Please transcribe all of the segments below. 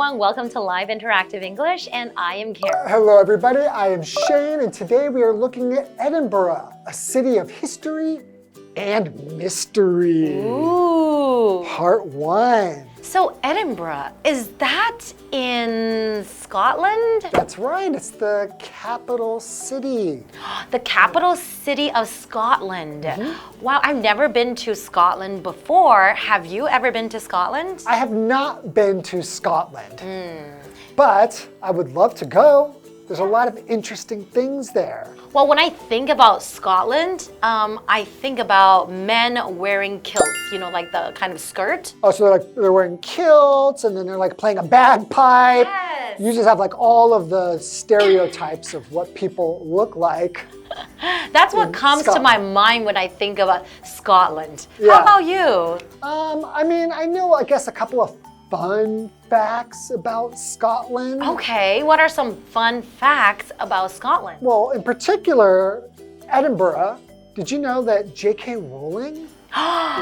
everyone. Welcome to Live Interactive English, and I am Karen. Hello, everybody. I am Shane, and today we are looking at Edinburgh, a city of history and mystery. Ooh. Part 1. So Edinburgh, is that in Scotland? That's right. It's the capital city. The capital city of Scotland. Wow, I've never been to Scotland before. Have you ever been to Scotland? I have not been to Scotland, but I would love to go. There's a lot of interesting things there. Well, when I think about Scotland, I think about men wearing kilts, you know, like the kind of skirt. Oh, so they're wearing kilts, and then they're like playing a bagpipe. Yes. You just have like all of the stereotypes of what people look like. That's what comes to my mind when I think about Scotland. Yeah. How about you? I mean, I know, I guess, a couple of fun facts about Scotland. Okay, what are some fun facts about Scotland? Well, in particular, Edinburgh. Did you know that J.K. Rowling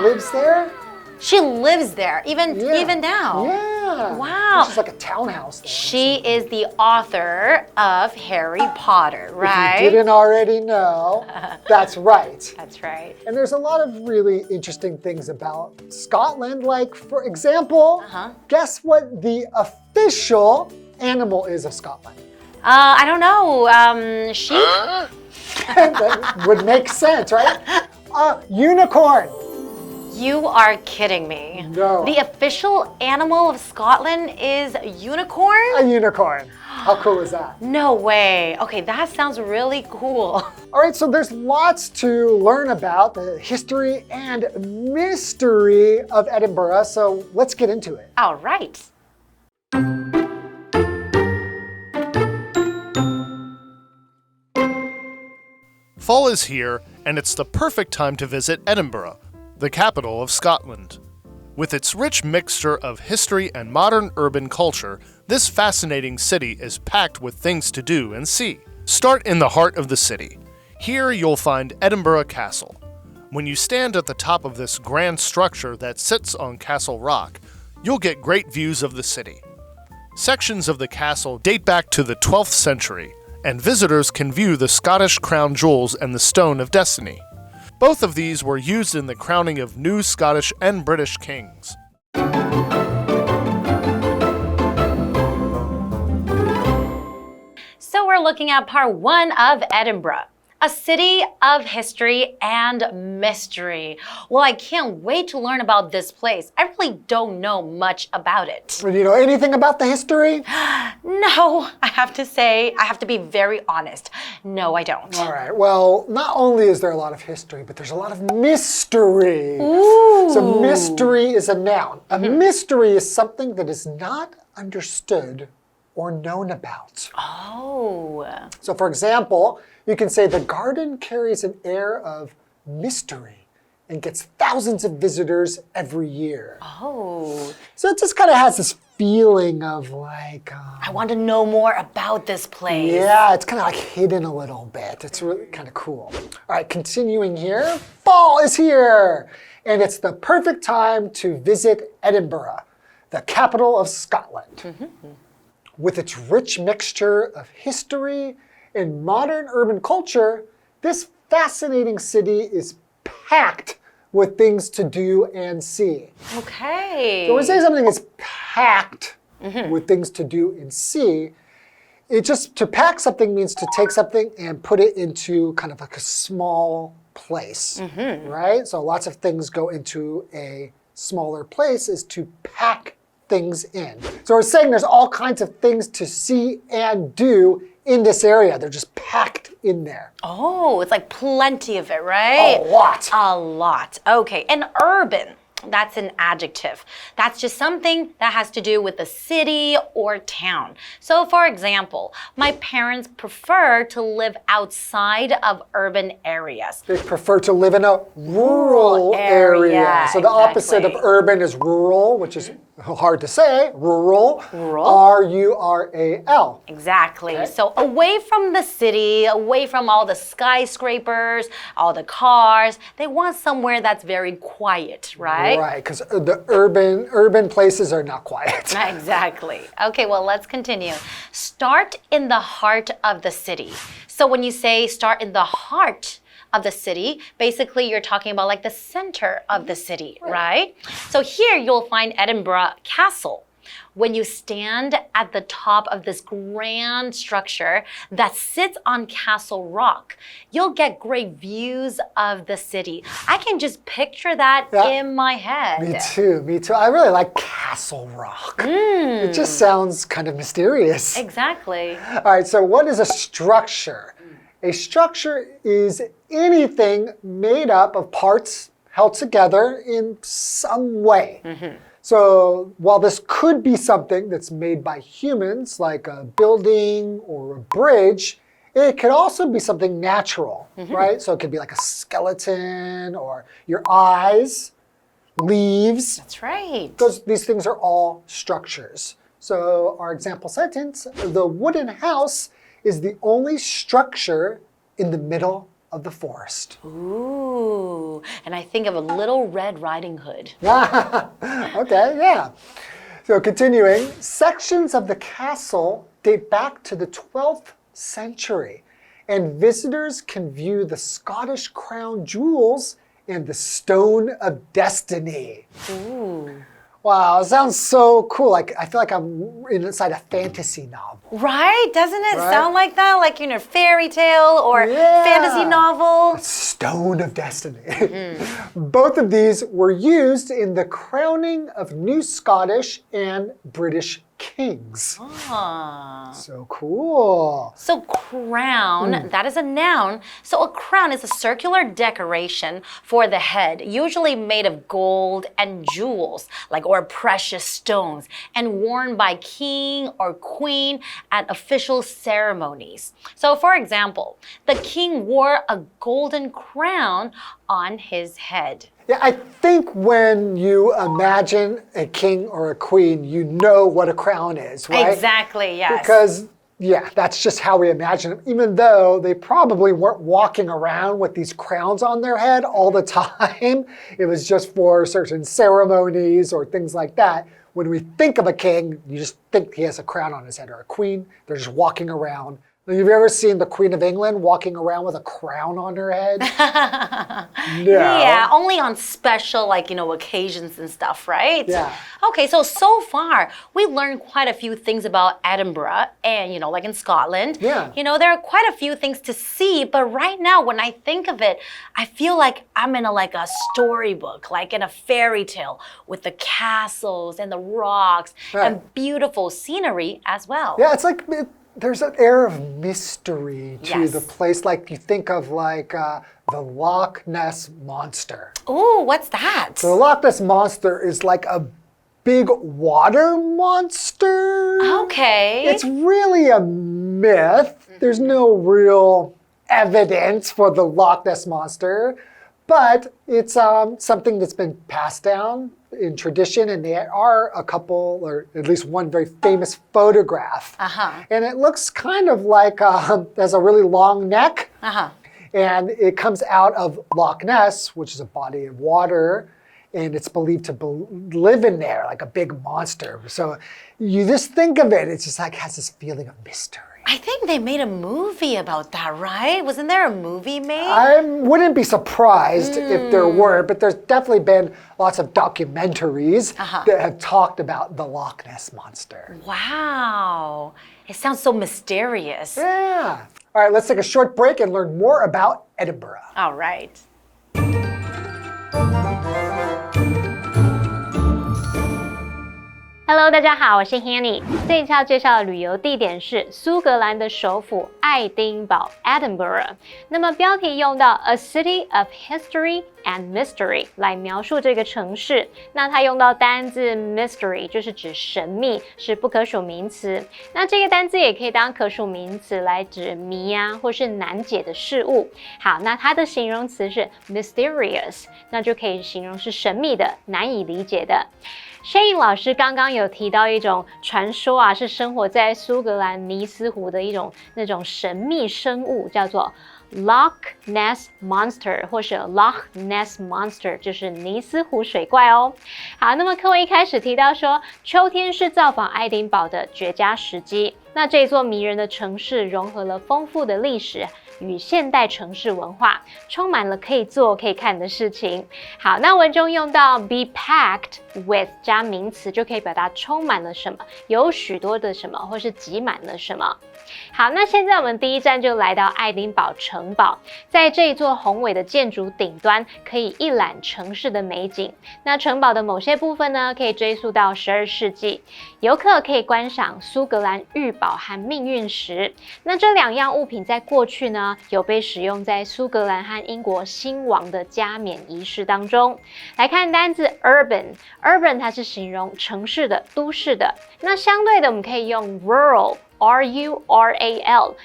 lives there? She lives there, even now. Yeah. Wow. She's like a townhouse there. She is the author of Harry Potter, right? If you didn't already know, that's right. That's right. And there's a lot of really interesting things about Scotland. Like, for example, guess what the official animal is of Scotland? I don't know. Sheep? That would make sense, right? Unicorn. You are kidding me. No. The official animal of Scotland is a unicorn? A unicorn. How cool is that? No way. Okay, that sounds really cool. All right, so there's lots to learn about the history and mystery of Edinburgh, so let's get into it. All right. Fall is here, and it's the perfect time to visit Edinburgh, the capital of Scotland. With its rich mixture of history and modern urban culture, this fascinating city is packed with things to do and see. Start in the heart of the city. Here you'll find Edinburgh Castle. When you stand at the top of this grand structure that sits on Castle Rock, you'll get great views of the city. Sections of the castle date back to the 12th century, and visitors can view the Scottish crown jewels and the Stone of Destiny. Both of these were used in the crowning of new Scottish and British kings. So we're looking at part 1 of Edinburgh, a city of history and mystery. Well, I can't wait to learn about this place. I really don't know much about it. Do you know anything about the history? No, I have to say, I have to be very honest. No, I don't. All right, well, not only is there a lot of history, but there's a lot of mystery. Ooh. So mystery is a noun. A mystery is something that is not understood or known about. Oh. So for example, you can say the garden carries an air of mystery and gets thousands of visitors every year. Oh. So it just kind of has this feeling of like... I want to know more about this place. Yeah, it's kind of like hidden a little bit. It's really kind of cool. All right, continuing here. Fall is here, and it's the perfect time to visit Edinburgh, the capital of Scotland. With its rich mixture of history and modern urban culture, this fascinating city is packed with things to do and see. Okay. So when we say something is packed with things to do and see, to pack something means to take something and put it into kind of like a small place, right? So lots of things go into a smaller place is to pack things in. So we're saying there's all kinds of things to see and do in this area. They're just packed in there. Oh, it's like plenty of it, right? A lot. A lot. Okay, and urban. That's an adjective. That's just something that has to do with the city or town. So for example, my parents prefer to live outside of urban areas. They prefer to live in a rural area. So the opposite of urban is rural, which is hard to say, rural. Rural. R-U-R-A-L. Exactly. Okay. So away from the city, away from all the skyscrapers, all the cars, they want somewhere that's very quiet, right? Right, because the urban places are not quiet. Exactly. Okay, well, let's continue. Start in the heart of the city. So when you say start in the heart of the city, basically you're talking about like the center of the city, right? So here you'll find Edinburgh Castle. When you stand at the top of this grand structure that sits on Castle Rock, you'll get great views of the city. I can just picture that in my head. Me too. I really like Castle Rock. It just sounds kind of mysterious. Exactly. All right, so what is a structure? A structure is anything made up of parts held together in some way. So while this could be something that's made by humans, like a building or a bridge, it could also be something natural, right? So it could be like a skeleton or your eyes, leaves. That's right. These things are all structures. So our example sentence, the wooden house is the only structure in the middle of the forest. Ooh, and I think of a little Red Riding Hood. Okay, yeah. So continuing, sections of the castle date back to the 12th century, and visitors can view the Scottish crown jewels and the Stone of Destiny. Ooh. Wow, it sounds so cool. Like I feel like I'm inside a fantasy novel. Right? Doesn't it Right? sound like that? Like in a fairy tale or fantasy novel? Stone of Destiny. Both of these were used in the crowning of new Scottish and British kings. Ah. So cool. So crown, that is a noun. So a crown is a circular decoration for the head, usually made of gold and jewels, like or precious stones, and worn by king or queen at official ceremonies. So for example, the king wore a golden crown on his head. Yeah, I think when you imagine a king or a queen, you know what a crown is, right? Exactly, yes. Because, yeah, that's just how we imagine them, even though they probably weren't walking around with these crowns on their head all the time. It was just for certain ceremonies or things like that. When we think of a king, you just think he has a crown on his head, or a queen, they're just walking around. Have you ever seen the Queen of England walking around with a crown on her head? No. Yeah, only on special, occasions and stuff, right? Yeah. Okay, so far, we learned quite a few things about Edinburgh and, like in Scotland. Yeah. There are quite a few things to see, but right now, when I think of it, I feel like I'm in a storybook, like in a fairy tale with the castles and the rocks and beautiful scenery as well. Yeah, it's like there's an air of mystery to the place. Like you think of the Loch Ness Monster. Ooh, what's that? So the Loch Ness Monster is like a big water monster. Okay. It's really a myth. There's no real evidence for the Loch Ness Monster, but it's something that's been passed down in tradition, and there are a couple, or at least one very famous photograph. And it looks kind of like has a really long neck. And it comes out of Loch Ness, which is a body of water, and it's believed to live in there like a big monster. So you just think of it, it's just like has this feeling of mystery. I think they made a movie about that, right? Wasn't there a movie made? I wouldn't be surprised if there were, but there's definitely been lots of documentaries that have talked about the Loch Ness Monster. Wow. It sounds so mysterious. Yeah. All right, let's take a short break and learn more about Edinburgh. All right. Hello， 大家好，我是 Hanny。这一次要介绍的旅游地点是苏格兰的首府爱丁堡 （Edinburgh）。那么标题用到 A City of History and Mystery 来描述这个城市。那它用到单字 mystery 就是指神秘，是不可数名词。那这个单字也可以当可数名词来指谜啊，或是难解的事物。好，那它的形容词是 mysterious， 那就可以形容是神秘的、难以理解的。Shane 老师刚刚有提到一种传说啊，是生活在苏格兰尼斯湖的那种神秘生物，叫做 Loch Ness Monster 或是 Loch Ness Monster， 就是尼斯湖水怪哦。好，那么课文一开始提到说，秋天是造访爱丁堡的绝佳时机。那这座迷人的城市融合了丰富的历史与现代城市文化，充满了可以做可以看的事情。好，那文中用到 be packed with 加名词，就可以表达充满了什么，有许多的什么，或是挤满了什么。好，那现在我们第一站就来到爱丁堡城堡，在这一座宏伟的建筑顶端，可以一览城市的美景。那城堡的某些部分呢，可以追溯到12世纪，游客可以观赏苏格兰玉宝和命运石。那这两样物品在过去呢，有被使用在苏格兰和英国新王的加冕仪式当中。来看单字 urban 它是形容城市的、都市的。那相对的，我们可以用 rural，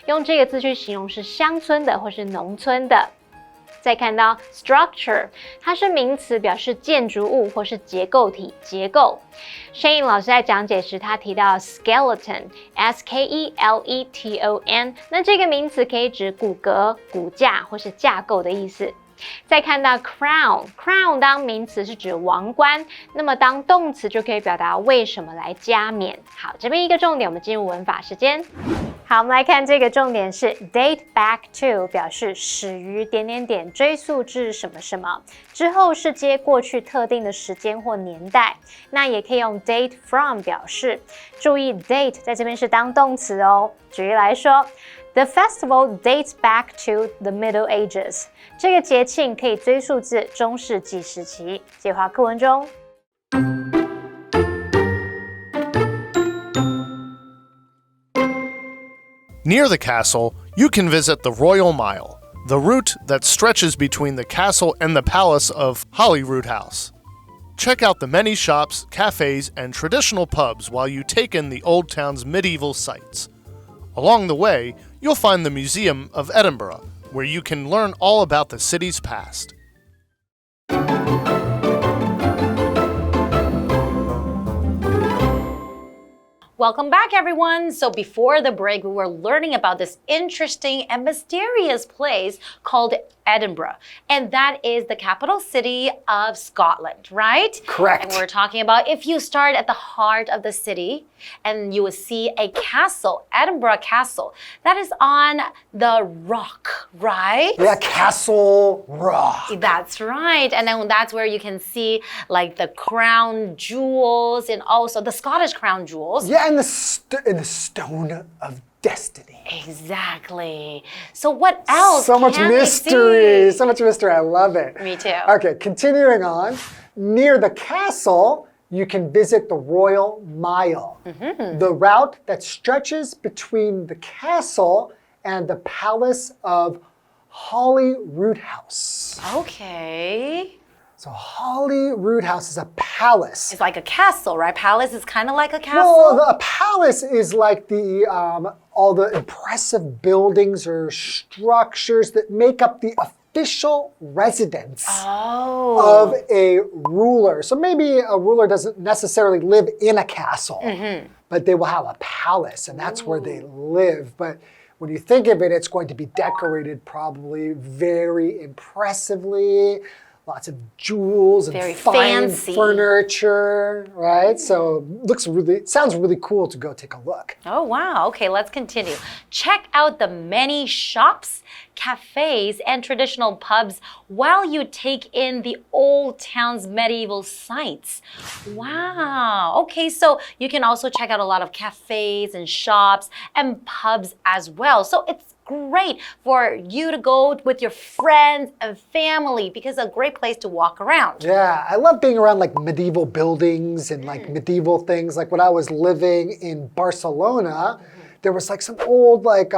用这个字去形容是乡村的或是农村的。再看到 structure， 它是名词，表示建筑物或是结构体、结构。Shane 老师在讲解时，他提到 skeleton， skeleton， 那这个名词可以指骨骼、骨架或是架构的意思。再看到 crown 当名词是指王冠，那么当动词就可以表达为什么来加冕。好，这边一个重点，我们进入文法时间。好，我们来看这个重点是 date back to， 表示始于追溯至什么什么，之后是接过去特定的时间或年代。那也可以用 date from 表示。注意 date 在这边是当动词哦。举例来说， The festival dates back to the Middle Ages。 这个节庆可以追溯至中世纪时期。介绍课文中。Near the castle, you can visit the Royal Mile, the route that stretches between the castle and the palace of Holyrood House. Check out the many shops, cafes, and traditional pubs while you take in the old town's medieval sights. Along the way, you'll find the Museum of Edinburgh, where you can learn all about the city's past. Welcome back, everyone. So before the break, we were learning about this interesting and mysterious place called Edinburgh. And that is the capital city of Scotland, right? Correct. And we're talking about if you start at the heart of the city and you will see a castle, Edinburgh Castle, that is on the rock, right? Yeah, Castle Rock. That's right. And then that's where you can see like the crown jewels and also the Scottish crown jewels. Yeah, and the Stone of Destiny. Exactly. So what else? So much mystery. So much mystery. I love it. Me too. Okay, continuing on. Near the castle, you can visit the Royal Mile, the route that stretches between the castle and the palace of Holyrood House. Okay. So Holyrood House is a palace. It's like a castle, right? Palace is kind of like a castle. Well, a palace is like all the impressive buildings or structures that make up the official residence of a ruler. So maybe a ruler doesn't necessarily live in a castle, but they will have a palace, and that's where they live. But when you think of it, it's going to be decorated probably very impressively. Lots of jewels and Very fine fancy. furniture, right? So sounds really cool to go take a look. Oh, wow. Okay, let's continue. Check out the many shops, cafes, and traditional pubs while you take in the old town's medieval sights. Wow. Okay, so you can also check out a lot of cafes and shops and pubs as well. So it's great for you to go with your friends and family because it's a great place to walk around. Yeah, I love being around like medieval buildings and like medieval things. Like when I was living in Barcelona, there was like some old like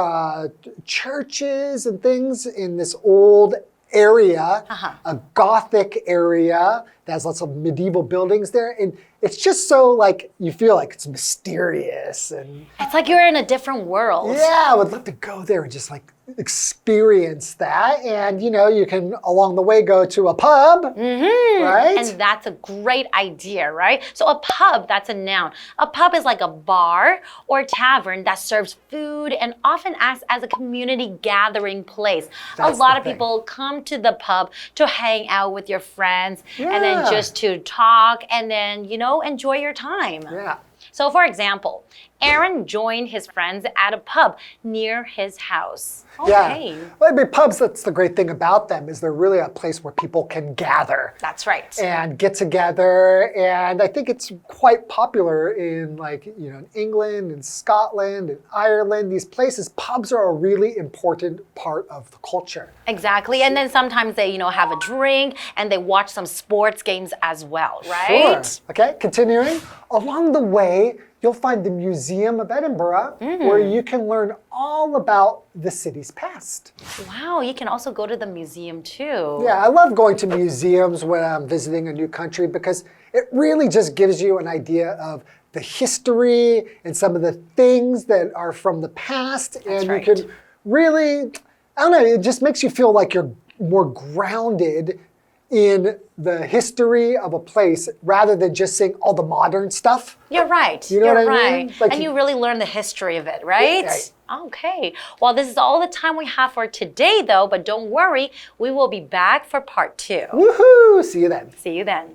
churches and things in this old area, a Gothic area that has lots of medieval buildings there. And it's just so like, you feel like it's mysterious. And it's like you're in a different world. Yeah, I would love to go there and just like experience that. And you know, you can along the way go to a pub, right? And that's a great idea, right? So a pub, that's a noun. A pub is like a bar or tavern that serves food and often acts as a community gathering place. That's a lot of thing. people come to the pub to hang out with your friends and then just to talk and then, you know, enjoy your time. Yeah. So for example, Aaron joined his friends at a pub near his house. Okay. Yeah. Well, I mean, pubs, that's the great thing about them is they're really a place where people can gather. That's right. And get together. And I think it's quite popular in like, you know, in England and Scotland and Ireland, these places, pubs are a really important part of the culture. Exactly. And then sometimes they, you know, have a drink and they watch some sports games as well, right? Sure. Okay, continuing. Along the way, you'll find the Museum of Edinburgh, where you can learn all about the city's past. Wow, you can also go to the museum too. Yeah, I love going to museums when I'm visiting a new country because it really just gives you an idea of the history and some of the things that are from the past. That's right. You can really, I don't know, it just makes you feel like you're more grounded in the history of a place rather than just seeing all the modern stuff. You're right. You know You're what I right. mean? Like and you really learn the history of it, right? Right. Okay. Well, this is all the time we have for today, though, but don't worry, we will be back for part 2. Woohoo! See you then. See you then.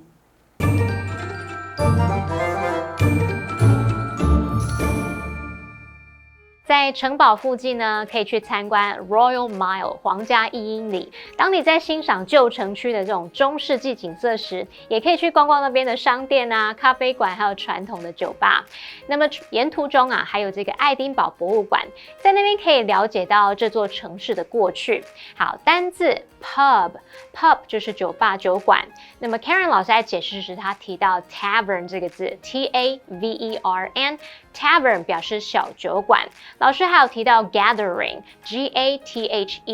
在城堡附近呢，可以去参观 Royal Mile 皇家1英里。当你在欣赏旧城区的这种中世纪景色时，也可以去逛逛那边的商店啊、咖啡馆，还有传统的酒吧。那么沿途中啊，还有这个爱丁堡博物馆，在那边可以了解到这座城市的过去。好，单字 pub 就是酒吧、酒馆。那么 Karen 老师在解释时，他提到 tavern 这个字 ，T-A-V-E-R-N， tavern 表示小酒馆。老师还有提到 gathering G-A-T-H-E-R-I-N-G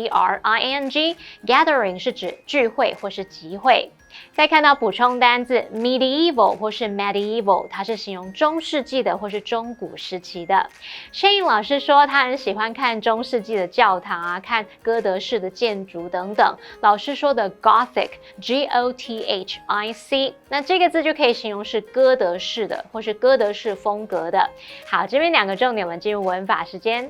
gathering 是指聚会或是集会。再看到补充单字 medieval 或是 medieval， 它是形容中世纪的或是中古时期的。Shane 老师说他很喜欢看中世纪的教堂啊，看哥德式的建筑等等。老师说的 Gothic G-O-T-H-I-C， 那这个字就可以形容是哥德式的或是哥德式风格的。好，这边2个重点，我们进入文法时间。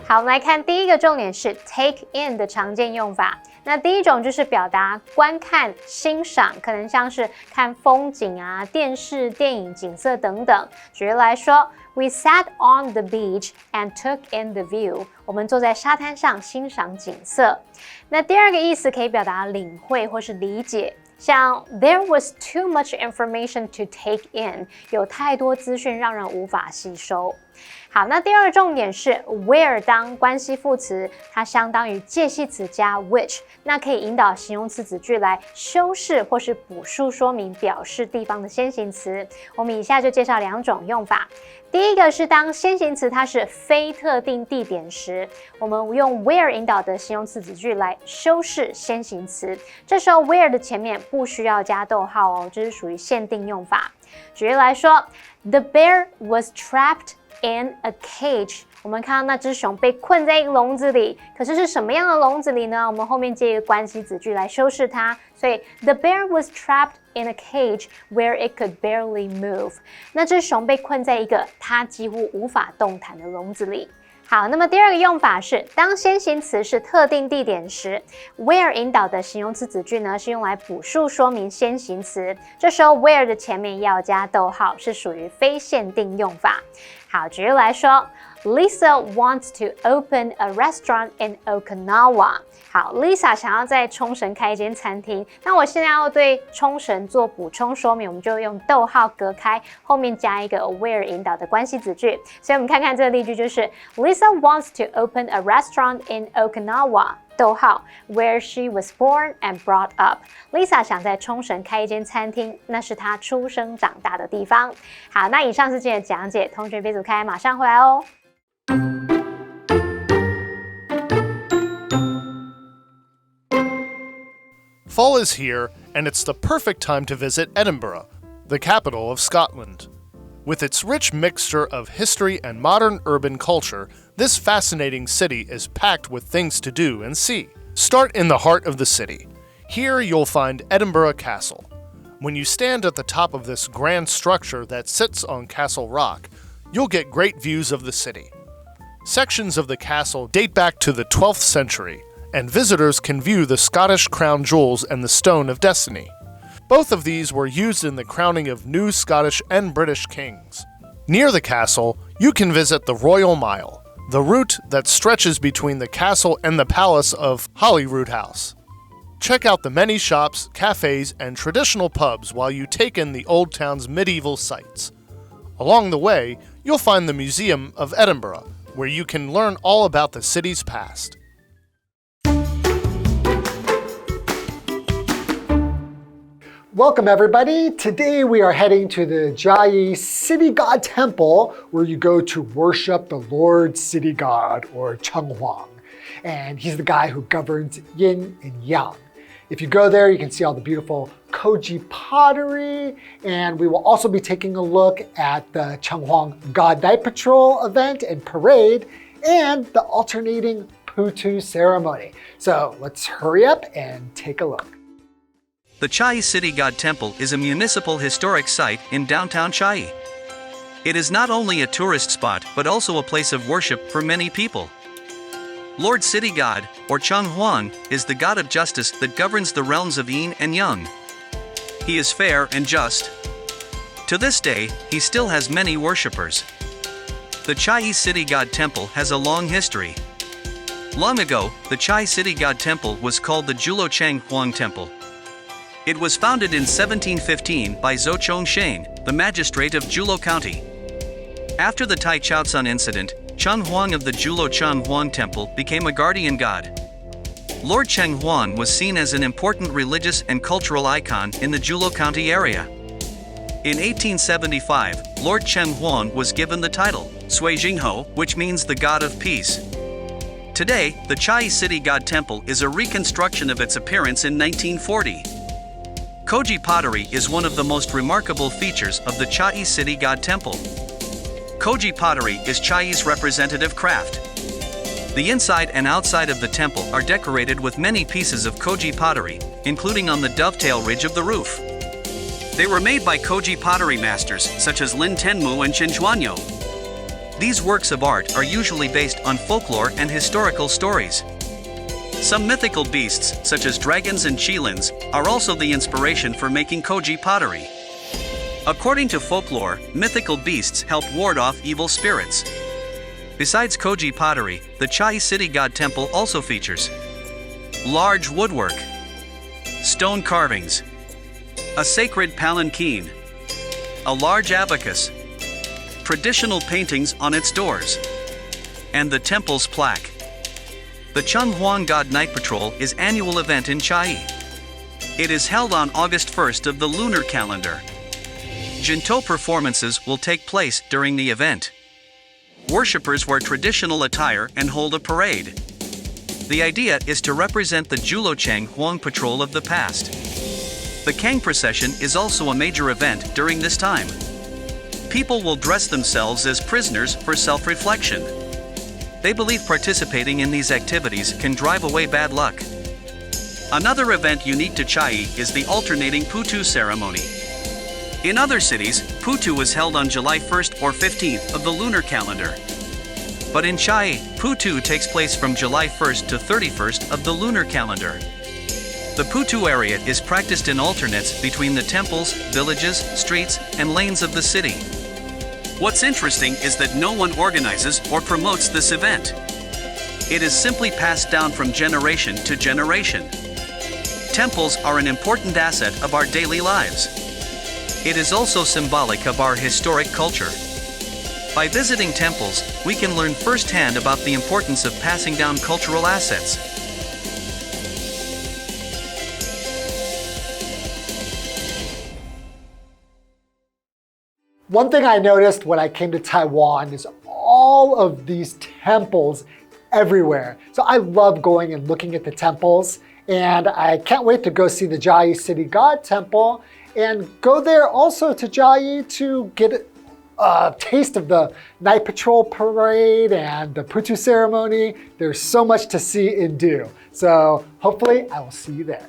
好，我们来看第一个重点是 take in 的常见用法。那第一种就是表达观看、欣赏，可能像是看风景啊、电视、电影、景色等等。举例来说 ，We sat on the beach and took in the view。我们坐在沙滩上欣赏景色。那第二个意思可以表达领会或是理解。像 There was too much information to take in， 有太多资讯让人无法吸收。好，那第二个重点是 where 当关系副词，它相当于介系词加 which， 那可以引导形容词子句来修饰或是补述说明表示地方的先行词。我们以下就介绍2种用法。第一个是当先行词它是非特定地点时，我们用 where 引导的形容词子句来修饰先行词。这时候 where 的前面不需要加逗号哦，这是属于限定用法。举例来说 ，The bear was trapped in a cage。我们看到那只熊被困在一个笼子里，可是是什么样的笼子里呢？我们后面接一个关系子句来修饰它，所以 The bear was trapped in a cage where it could barely move。那只熊被困在一个它几乎无法动弹的笼子里。好，那么第二个用法是，当先行词是特定地点时 ，where 引导的形容词子句呢是用来补述说明先行词，这时候 where 的前面要加逗号，是属于非限定用法。好，举例来说 Lisa wants to open a restaurant in Okinawa. 好 ，Lisa 想要在冲绳开一间餐厅。那我现在要对冲绳做补充说明，我们就用逗号隔开，后面加一个 where 引导的关系子句。所以我们看看这个例句就是 Lisa wants to open a restaurant in Okinawa. 逗号 where she was born and brought up. Lisa 想在冲绳开一间餐厅，那是她出生长大的地方。好，那以上是今天的讲解，同学别走开，马上回来哦。Fall is here, and it's the perfect time to visit Edinburgh, the capital of Scotland. With its rich mixture of history and modern urban culture, this fascinating city is packed with things to do and see. Start in the heart of the city. Here you'll find Edinburgh Castle. When you stand at the top of this grand structure that sits on Castle Rock, you'll get great views of the city. Sections of the castle date back to the 12th century, and visitors can view the Scottish crown jewels and the Stone of Destiny. Both of these were used in the crowning of new Scottish and British kings. Near the castle, you can visit the Royal Mile, the route that stretches between the castle and the palace of Holyrood House. Check out the many shops, cafes, and traditional pubs while you take in the old town's medieval sights. Along the way, you'll find the Museum of Edinburgh, where you can learn all about the city's past. Welcome everybody. Today we are heading to the Chiayi City God Temple, where you go to worship the Lord City God, or Chenghuang. And he's the guy who governs yin and yang. If you go there, you can see all the beautiful Koji pottery, and we will also be taking a look at the Chenghuang God Night Patrol event and parade, and the alternating Putu ceremony. So let's hurry up and take a look. The Chiayi City God Temple is a municipal historic site in downtown Chiayi. It is not only a tourist spot but also a place of worship for many people. Lord City God, or Chenghuang, is the god of justice that governs the realms of yin and yang. He is fair and just. To this day, he still has many worshippers. The Chiayi City God Temple has a long history. Long ago, the Chiayi City God Temple was called the Julo Chenghuang Temple. It was founded in 1715 by Zhou Shane, the magistrate of Julo County. After the Tai Chaosun incident, Chenghuang of the Julo Chenghuang Temple became a guardian god. Lord Chenghuang was seen as an important religious and cultural icon in the Julo County area. In 1875, Lord Chenghuang was given the title, Sui Jingho, which means the god of peace. Today, the Chiayi City God Temple is a reconstruction of its appearance in 1940. Koji pottery is one of the most remarkable features of the Chiayi City God Temple. Koji pottery is Chiayi's representative craft. The inside and outside of the temple are decorated with many pieces of Koji pottery, including on the dovetail ridge of the roof. They were made by Koji pottery masters such as Lin Tenmu and Chen Chuanyo. These works of art are usually based on folklore and historical stories. Some mythical beasts, such as dragons and qilins, are also the inspiration for making Koji pottery. According to folklore, mythical beasts help ward off evil spirits. Besides Koji pottery, the Chiayi City God Temple also features large woodwork, stone carvings, a sacred palanquin, a large abacus, traditional paintings on its doors, and the temple's plaque. The Chenghuang God Night Patrol is an annual event in Chiayi. It is held on August 1st of the lunar calendar. Jinto performances will take place during the event. Worshippers wear traditional attire and hold a parade. The idea is to represent the Julo Chenghuang Patrol of the past. The Kang procession is also a major event during this time. People will dress themselves as prisoners for self-reflection. They believe participating in these activities can drive away bad luck. Another event unique to Chiayi is the alternating Putu ceremony. In other cities, Putu is held on July 1st or 15th of the lunar calendar. But in Chiayi, Putu takes place from July 1st to 31st of the lunar calendar. The Putu area is practiced in alternates between the temples, villages, streets, and lanes of the city. What's interesting is that no one organizes or promotes this event. It is simply passed down from generation to generation. Temples are an important asset of our daily lives. It is also symbolic of our historic culture. By visiting temples, we can learn firsthand about the importance of passing down cultural assets. One thing I noticed when I came to Taiwan is all of these temples everywhere. So I love going and looking at the temples, and I can't wait to go see the Chiayi City God Temple and go there also to Chiayi to get a taste of the night patrol parade and the Putu ceremony. There's so much to see and do. So hopefully I will see you there.